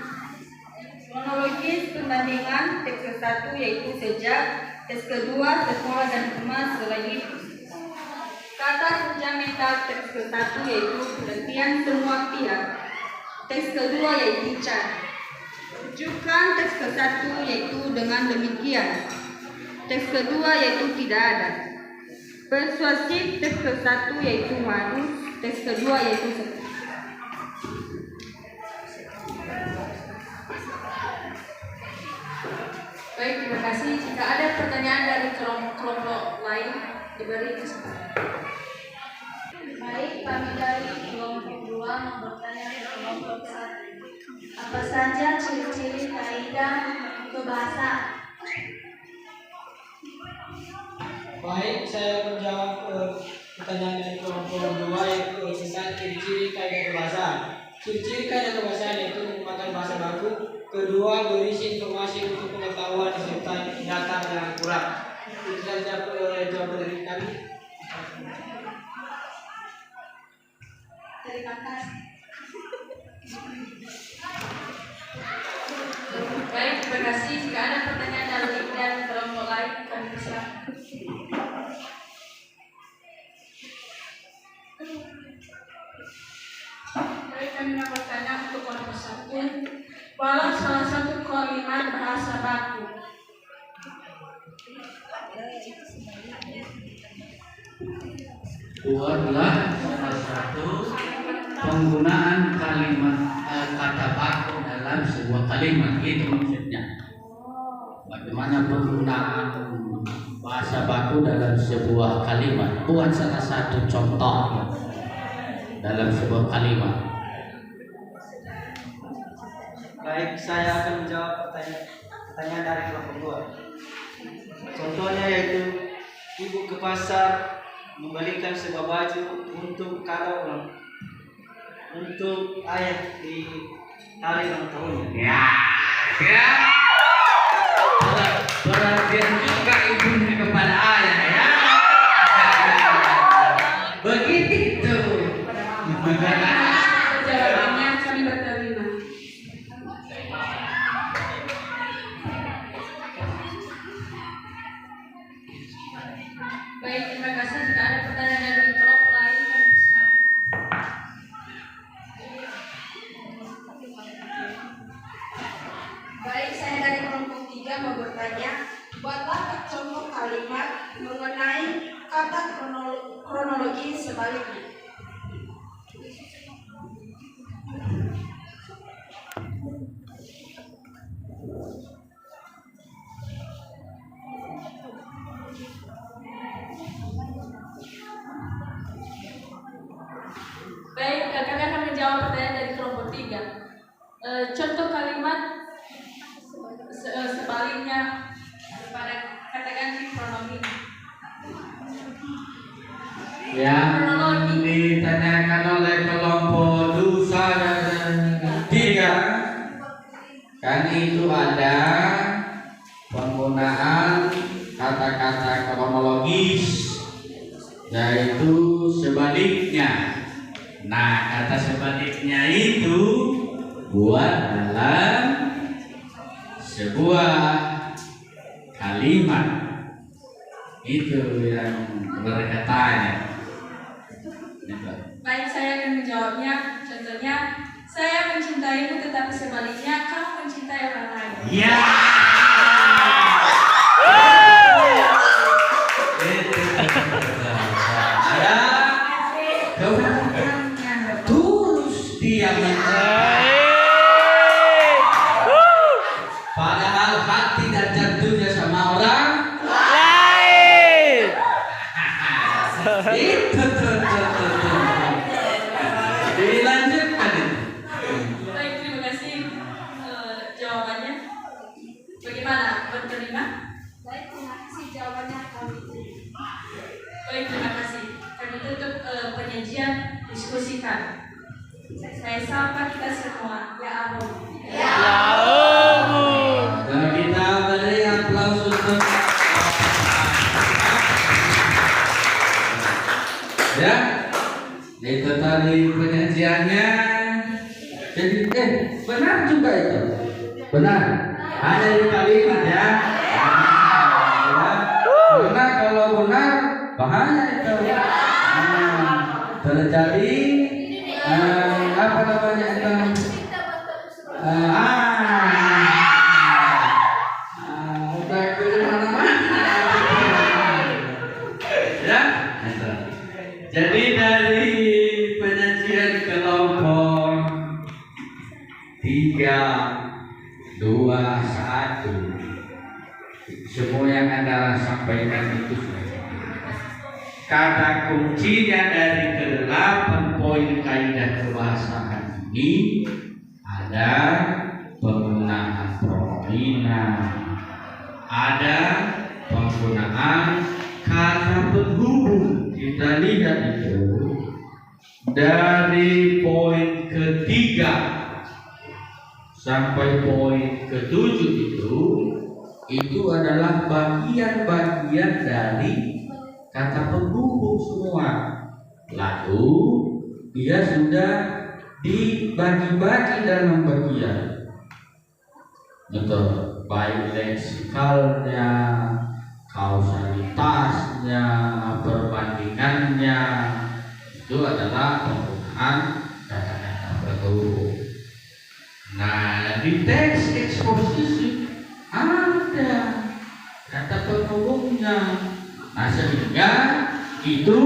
Kronologis perbandingan teks ke-1 yaitu sejak, teks kedua sekolah dan rumah selagi. Kata fundamental teks ke-1 yaitu pengertian semua pihak. Teks kedua yaitu cara. Rujukan teks ke-1 yaitu dengan demikian. Teks kedua yaitu tidak ada. Persuasif teks ke-1 yaitu harus. Teks kedua yaitu seperti. Baik, terima kasih. Jika ada pertanyaan dari kelompok lain, diberi kesempatan. Baik, kami dari kelompok 2 mau bertanya ke kelompok 1. Apa saja ciri-ciri kaidah kebahasaan? Baik, saya menjawab pertanyaan dari kelompok 2 yaitu tentang ciri-ciri kaidah kebahasaan. Ciri-ciri kaidah kebahasaan yaitu menggunakan bahasa baku, kedua berisi informasi untuk pengetahuan serta data yang akurat. Itu saja jawaban dari kami. Terima kasih. Baik, terima kasih. Jika ada pertanyaan dari kelompok lain, kami persilakan. Baik, kami mau bertanya untuk kelompok 1. Walau salah satu kalimat bahasa baku. Buatlah salah satu penggunaan kalimat kata baku dalam sebuah kalimat, itu maksudnya. Bagaimana penggunaan bahasa baku dalam sebuah kalimat? Buat salah satu contoh dalam sebuah kalimat. Baik, saya akan menjawab pertanyaan dari kelompok 2. Contohnya yaitu ibu ke pasar membelikan sebuah baju untuk ayah di hari ulang tahunnya. Ya. Perhatian juga ibunya kepada ayah ya. Begitu. Jawabannya kami berterima. Baik, terima kasih. Jika ada pertanyaan dari kelompok lain, kami persilakan. Baik, saya dari kelompok 3 mau bertanya. Buatlah contoh kalimat mengenai kata kronologi sebaliknya. Baik, kami akan menjawab pertanyaan dari kelompok 3. Contoh kalimat sebaliknya pada kata ganti kronologi. Yang ditanyakan oleh kelompok 3 kan itu ada penggunaan kata-kata kronologis, yaitu sebaliknya. Nah, kata sebaliknya itu buat dalam sebuah kalimat, itu yang berkatanya. Baik, saya akan menjawabnya. Contohnya, saya mencintaimu tetapi sebaliknya kamu mencintai orang lain. Ya. Tulus dia mencintai, padahal hati dan jantungnya sama orang lain. Itu tuh. Dilanjutkan itu. Baik, terima kasih jawabannya. Bagaimana? Berterima? Baik, terima kasih jawabannya kami. Baik, terima kasih. Kami tutup penyajian diskusikan. Saya sapa kita semua. Ya Allah. Ya Allah. dari penyajiannya. Jadi benar juga itu. Benar. Hanya di kalimat ya. Karena kalau benar bahaya itu. Terjadi apa namanya itu? Udah ke mana-mana. Ya. Jadi dari penyajian kelompok 3, 2, 1 semua yang Anda sampaikan itu kata kuncinya dari ke-8 poin kaidah kebahasaan ini ada penggunaan pronomina, ada penggunaan kata penghubung. Kita lihat itu dari poin ketiga sampai poin ke-7 itu adalah bagian-bagian dari kata penghubung semua. Lalu dia sudah dibagi-bagi dalam bagian. Betul, baik leksikalnya, kausalitasnya, perbandingannya, itu adalah penggunaan kata-kata penghubung. Nah, di teks eksposisi ada kata penghubungnya. Nah, sehingga itu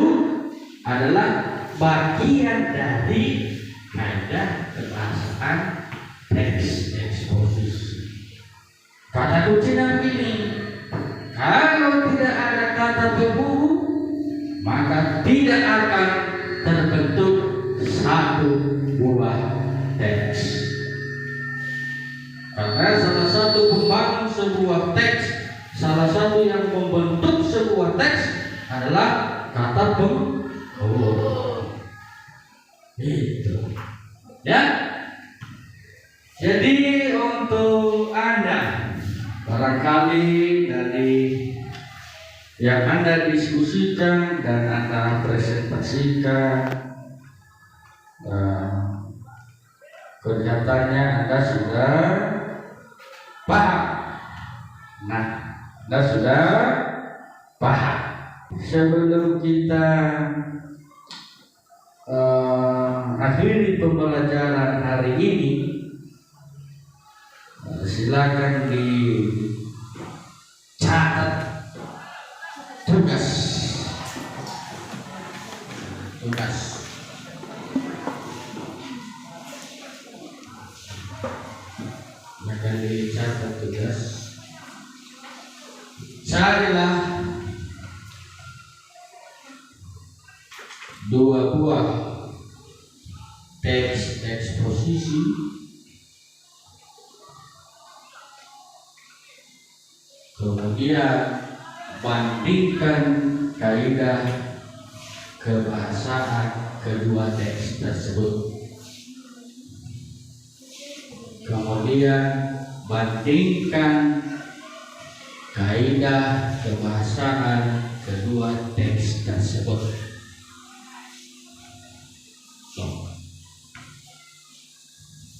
adalah bagian dari kaidah kebahasaan teks eksposisi. Kata kuncinya begini, kalau tidak ada kata penghubung, maka tidak akan terbentuk satu buah teks. Karena salah satu pembangun sebuah teks, salah satu yang membentuk sebuah teks adalah kata penghubung. Itu, ya. Jadi untuk Anda, barangkali dari yang Anda diskusikan dan Anda presentasikan, kelihatannya Anda sudah paham. Nah, Anda sudah paham. Sebelum kita akhiri pembelajaran hari ini, silakan dicatat tugas. Akan dicatat tugas. Carilah 2 buah teks eksposisi kemudian bandingkan kaidah kebahasaan kedua teks tersebut. Kemudian bandingkan kaidah kebahasaan kedua teks tersebut.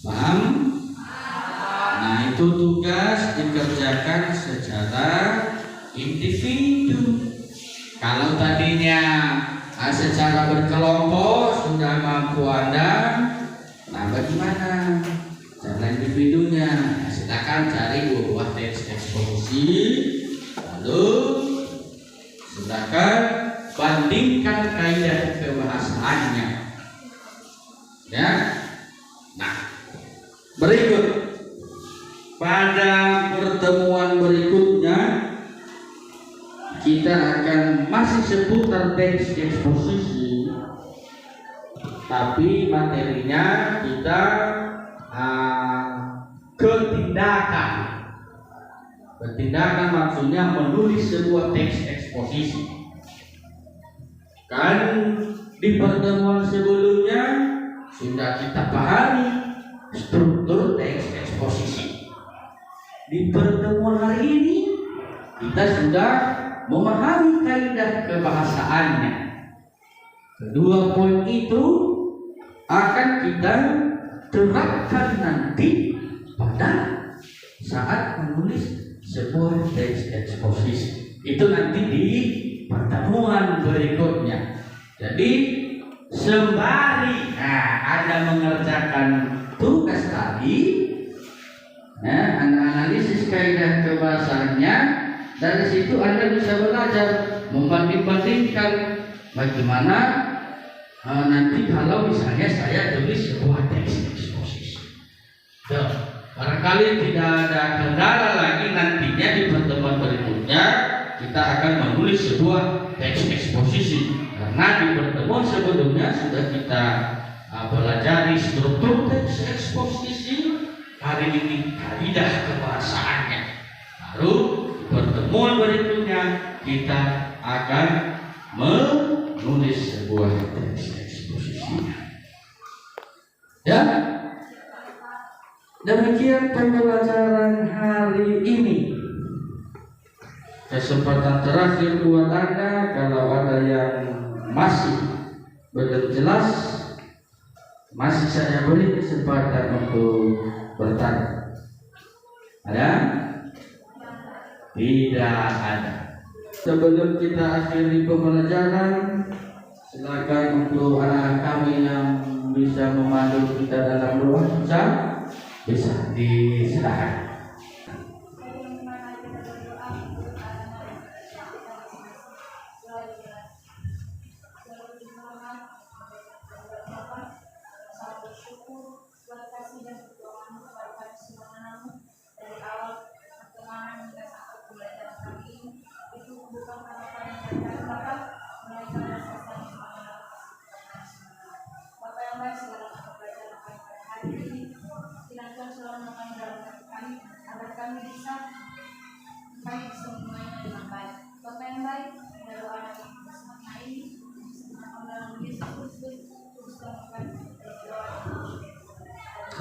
Paham? Nah, itu tugas dikerjakan secara individu. Kalau tadinya secara berkelompok sudah mampu Anda, nah bagaimana cara individunya? Nah, silakan cari 2 buah teks eksposisi, lalu silakan bandingkan kaidah kebahasaannya. Ya, nah berikut pada pertemuan berikutnya kita akan masih seputar teks eksposisi, tapi materinya kita ketindakan. Ketindakan maksudnya menulis sebuah teks eksposisi. Kan di pertemuan sebelumnya sudah kita pahami struktur teks eksposisi. Di pertemuan hari ini kita sudah memahami kaidah kebahasaannya. Kedua poin itu akan kita terapkan nanti pada saat menulis sebuah teks eksposisi. Itu nanti di pertemuan berikutnya. Jadi sembari Anda mengerjakan tugas tadi, Anda analisis kaidah kebahasaannya, dari situ Anda bisa belajar membanding-bandingkan bagaimana nanti kalau misalnya saya tulis sebuah teks eksposisi. Barangkali tidak ada kendala lagi nantinya di pertemuan berikutnya kita akan menulis sebuah teks eksposisi, karena di pertemuan sebelumnya sudah kita pelajari struktur teks eksposisi. Hari ini kaidah kebahasaannya. Baru di pertemuan berikutnya kita akan menulis sebuah teks eksposisinya. Ya, demikian pembelajaran hari ini. Kesempatan terakhir buat Anda, kalau ada yang masih belum jelas, masih saya beri kesempatan untuk bertanya. Ada? Tidak ada. Sebelum kita akhiri pembelajaran, silakan untuk anak kami yang bisa memandu kita dalam doa, bisa disilakan.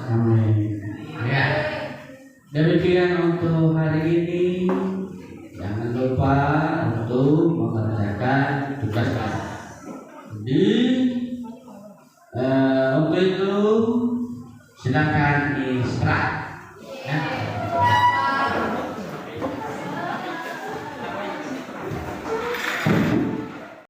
Amin. Ya. Demikian untuk hari ini. Jangan lupa untuk mengerjakan tugas kelas. Jadi untuk itu silakan istirahat.